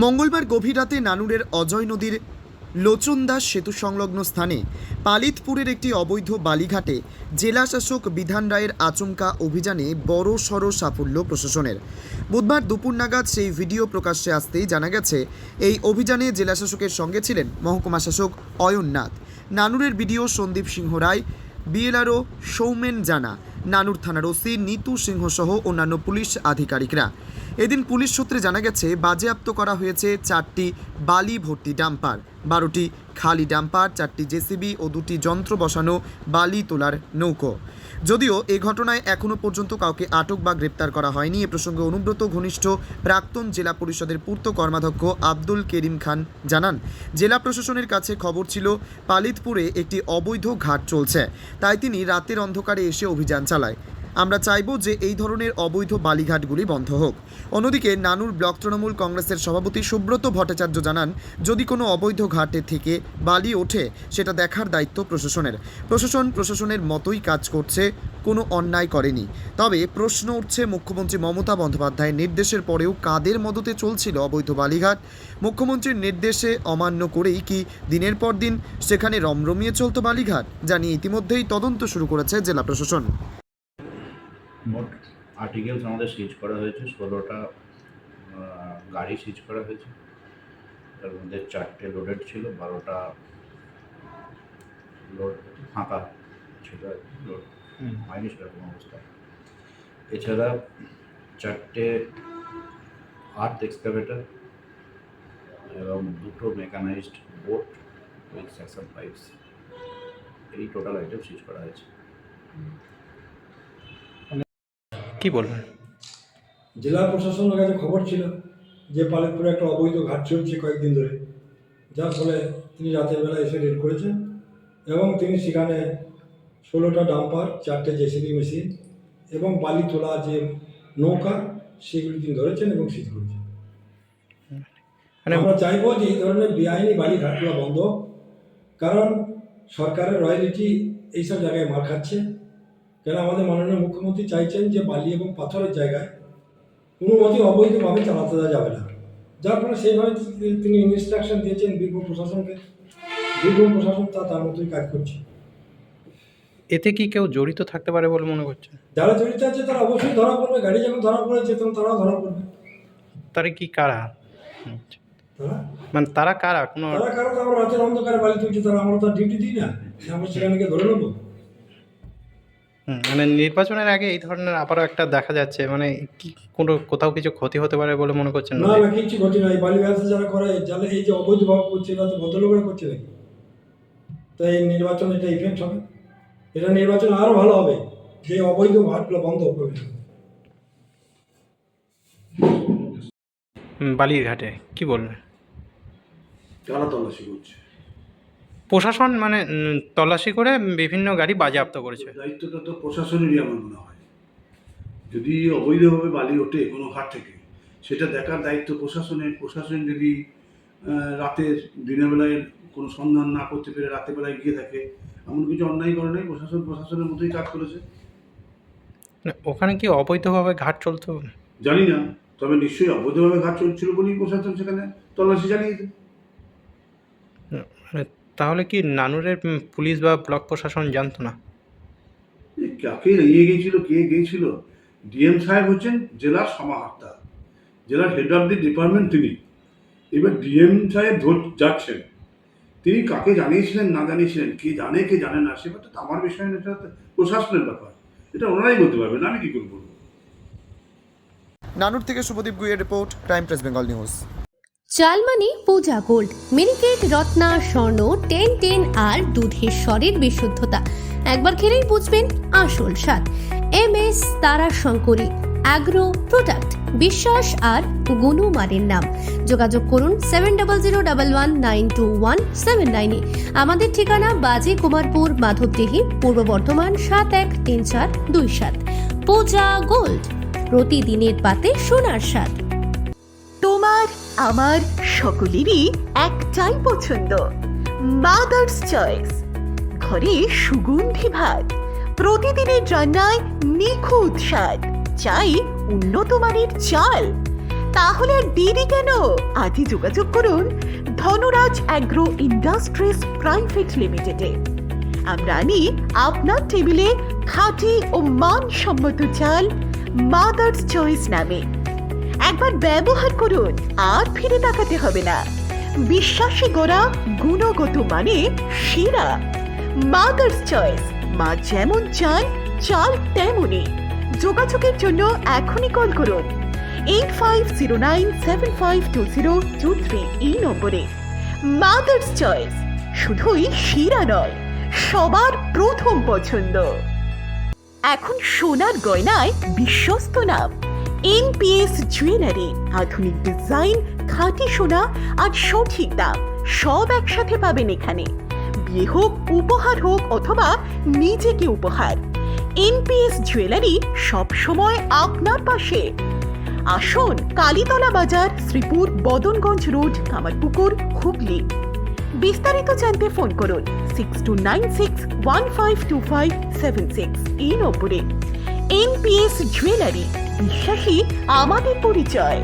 মঙ্গলবার গভীর রাতে নানুরের অজয় নদীর লোচনদাস সেতু সংলগ্ন স্থানে পালিতপুরের একটি অবৈধ বালিঘাটে জেলাশাসক বিধান রায়ের আচমকা অভিযানে বড়সড় সাফল্য প্রশাসনের। বুধবার দুপুর নাগাদ সেই ভিডিও প্রকাশ্যে আসতেই জানা গেছে, এই অভিযানে জেলাশাসকের সঙ্গে ছিলেন মহকুমা শাসক অয়ন নাথ, নানুরের বিডিও সন্দীপ সিংহ রায়, বিএলআরও সৌমেন জানা, নানুর থানার ওসি নিতু সিংহ সহ অন্যান্য পুলিশ আধিকারিকরা। এদিন পুলিশ সূত্রে জানা গেছে, বাজেয়াপ্ত করা হয়েছে 4টি বালি ভর্তি ডাম্পার, 12টি খালি ডাম্পার, 4টি জেসিবি ও 2টি যন্ত্র বসানো বালি তোলার নৌকো। যদিও এই ঘটনায় এখনও পর্যন্ত কাউকে আটক বা গ্রেপ্তার করা হয়নি। এ প্রসঙ্গে অনুব্রত ঘনিষ্ঠ প্রাক্তন জেলা পরিষদের পূর্ত কর্মাধ্যক্ষ আব্দুল করিম খান জানান, জেলা প্রশাসনের কাছে খবর ছিল পালিতপুরে একটি অবৈধ ঘাট চলছে, তাই তিনি রাতের অন্ধকারে এসে অভিযান চালায়। আমরা চাইব যে এই ধরনের অবৈধ বালিঘাটগুলি বন্ধ হোক। অন্যদিকে নানুর ব্লক তৃণমূল কংগ্রেসের সভাপতি সুব্রত ভট্টাচার্য জানান, যদি কোনো অবৈধ ঘাটে থেকে বালি ওঠে সেটা দেখার দায়িত্ব প্রশাসনের। প্রশাসনের মতোই কাজ করছে, কোনো অন্যায় করেনি। তবে প্রশ্ন উঠছে, মুখ্যমন্ত্রী মমতা বন্দ্যোপাধ্যায়ের নির্দেশের পরেও কাদের মদতে চলছিল অবৈধ বালিঘাট? মুখ্যমন্ত্রীর নির্দেশে অমান্য করেই কি দিনের পর দিন সেখানে রমরমিয়ে চলত বালিঘাট? জানিয়ে ইতিমধ্যেই তদন্ত শুরু করেছে জেলা প্রশাসন। মোট আর্টিকেলস আমাদের সিজ করা হয়েছে, 16টা গাড়ি সিজ করা হয়েছে। তার মধ্যে 4টে লোডেড ছিল, 12টা লোড ফাঁকা ছিল, লোড হয়নি সেরকম অবস্থা। এছাড়া 4টে আর্থ এক্সকাভেটর এবং 2টো mechanised boat with section pipes, এই টোটাল আইটেম সিজ করা হয়েছে। কি বলবেন? জেলা প্রশাসনের কাছে খবর ছিল যে পালিতপুরে একটা অবৈধ ঘাট চলছে কয়েকদিন ধরে, যার ফলে তিনি রাতের বেলা এসে রেড করেছেন এবং তিনি সেখানে 16টা ডাম্পার, 4টে জেসিবি মেশিন এবং বালি তোলা যে নৌকা সেগুলি তিনি ধরেছেন এবং সিজ করেছেন। আমরা চাইবো যে এই ধরনের বেআইনি বালি ঘাটগুলো বন্ধ, কারণ সরকারের রয়্যালিটি এইসব জায়গায় মার খাচ্ছে। কেন আমাদের মাননীয় মুখ্যমন্ত্রী চাইছেন যে বালি এবং পাথরের জায়গায় কোনো মতেই অবৈধভাবে চালাতে দেওয়া যাবে না, যার ফলে সেইভাবে তিনি ইনস্ট্রাকশন দিয়েছেন বীরভূম প্রশাসনকে। বীরভূম প্রশাসন তার মতোই কাজ করছে। এতে কি কেউ জড়িত থাকতে পারে বলে মনে করছেন? যারা জড়িত আছে তারা অবশ্যই ধরা পড়বে। গাড়ি যখন ধরা পড়েছে তখন তারাও ধরা পড়বে। তারা কি কারা? তারা মানে তারা কারা? কোনো কারো তো আমরা রাতের অন্ধকারে বালি তুলছি, তারা আমরা তো ডিউটি দিই না, আমরা সেখানে গিয়ে ধরে নেবো। মানে নির্বাচনের আগে এই ধরনের আবারও একটা দেখা যাচ্ছে, মানে কি কোনো কোথাও কিছু ক্ষতি হতে পারে বলে মনে করছেন? না না, কিচ্ছু ক্ষতি নয়। বালি ব্যবসা যারা করে, যারা এই যে অবৈধভাবে করছে, এরা তো ভদ্রলোকরা করছে নাকি? তো এই নির্বাচনে এটা ইফেক্ট হবে, এটা নির্বাচন আরও ভালো হবে যে অবৈধ ঘাটগুলো বন্ধ করবে। বালির ঘাটে কি বলবেন? কারা তল্লাশি করছে? প্রশাসন মানে তল্লাশি করে বিভিন্ন গাড়ি বাজেয়াপ্ত করেছে। দায়িত্বটা তো প্রশাসনেরই আমার মনে হয়। যদি অবৈধভাবে বালি ওঠে কোনো ঘাট থেকে, সেটা দেখার দায়িত্ব প্রশাসনের। প্রশাসন যদি রাতের দিনের বেলায় কোনো সন্ধান না করতে পেরে রাতের বেলায় গিয়ে থাকে, এমন কিছু অন্যায় করে নাই। প্রশাসনের মতোই কাজ করেছে। ওখানে কি অবৈধভাবে ঘাট চলতো জানি না, তবে নিশ্চয়ই অবৈধভাবে ঘাট চলছিল বলেই প্রশাসন সেখানে তল্লাশি চালিয়েছে। তাহলে কি নানুরের পুলিশ বা ব্লক প্রশাসন জানতো না? কাকে নিয়ে গিয়েছিল, কে গিয়েছিল? ডিএম সাহেব হচ্ছেন জেলার সমাহর্তা, জেলার হেড অফ দি ডিপার্টমেন্ট তিনি। এবার ডিএম সাহেব যাচ্ছেন, তিনি কাকে জানিয়েছিলেন না জানিয়েছিলেন, কে জানে কে জানে না, সেটা তো আমার বিষয় না, এটা প্রশাসনের ব্যাপার। এটা ওনারাই বলতে পারবেন, আমি কি করে বলবো। নানুর থেকে শুভদীপ গুইয়ের রিপোর্ট, টাইম প্রেস বেঙ্গল নিউজ। চালমানি পূজা গোল্ড, মিনিকেট রত্না স্বর্ণ 10 আর দুধের স্বরের বিশুদ্ধতা। একবার খেলেই বুঝবেন আসল স্বাদ। MS তারা শঙ্করী অ্যাগ্রো প্রোডাক্ট, বিশ্বাস আর গুণমানের নাম। যোগাযোগ করুন 7001192179 আমাদের ঠিকানা বাজে কুমারপুর, মাধবদেহি, পূর্ব বর্ধমান 713427। পূজা গোল্ড, প্রতিদিনের পাতে সোনার স্বাদ। তোমার আমার সকলেরই একটাই পছন্দ, মাদার্স চয়েস। ঘরে সুগন্ধি ভাত, প্রতিদিনের রান্নায় নিখুঁত স্বাদ, চাই উন্নত মানের চাল। তাহলে আর দেরি কেন? আজই যোগাযোগ করুন ধনরাজ অ্যাগ্রো ইন্ডাস্ট্রিজ প্রাইভেট লিমিটেডে। আমরা আনি আপনার টেবিলে খাঁটি ও মানসম্মত চাল মাদার্স চয়েস নামে। একবার ব্যবহার করুন, আর ফিরে তাকাতে হবে না। বিশ্বাসী গোড়া, গুণগত মানে সেরা। মাদার্স চয়েস, মা যেমন চান চাল তেমনই। যোগাযোগের জন্য এখনই কল করুন 8509752023 এই নম্বরে। মাদার্স চয়েস শুধুই সেরা নয়, সবার প্রথম পছন্দ। এখন সোনার গয়নায় বিশ্বস্ত নাম এনপিএস জুয়েলারি। আধুনিক ডিজাইন, খাঁটি সোনা আর সঠিক দাম সব একসাথে পাবেন এখানে। বিয়ে হোক, উপহার হোক অথবা নিজেকে উপহার, এনপিএস জুয়েলারি সব সময় আপনার পাশে। আসুন কালীতলা বাজার, শ্রীপুর, বদনগঞ্জ রোড, কামারপুকুর, হুগলি। বিস্তারিত জানতে ফোন করুন 6296152576 এই নম্বরে। এনপিএস জুয়েলারি, বিশ্বাসী আমাদের পরিচয়।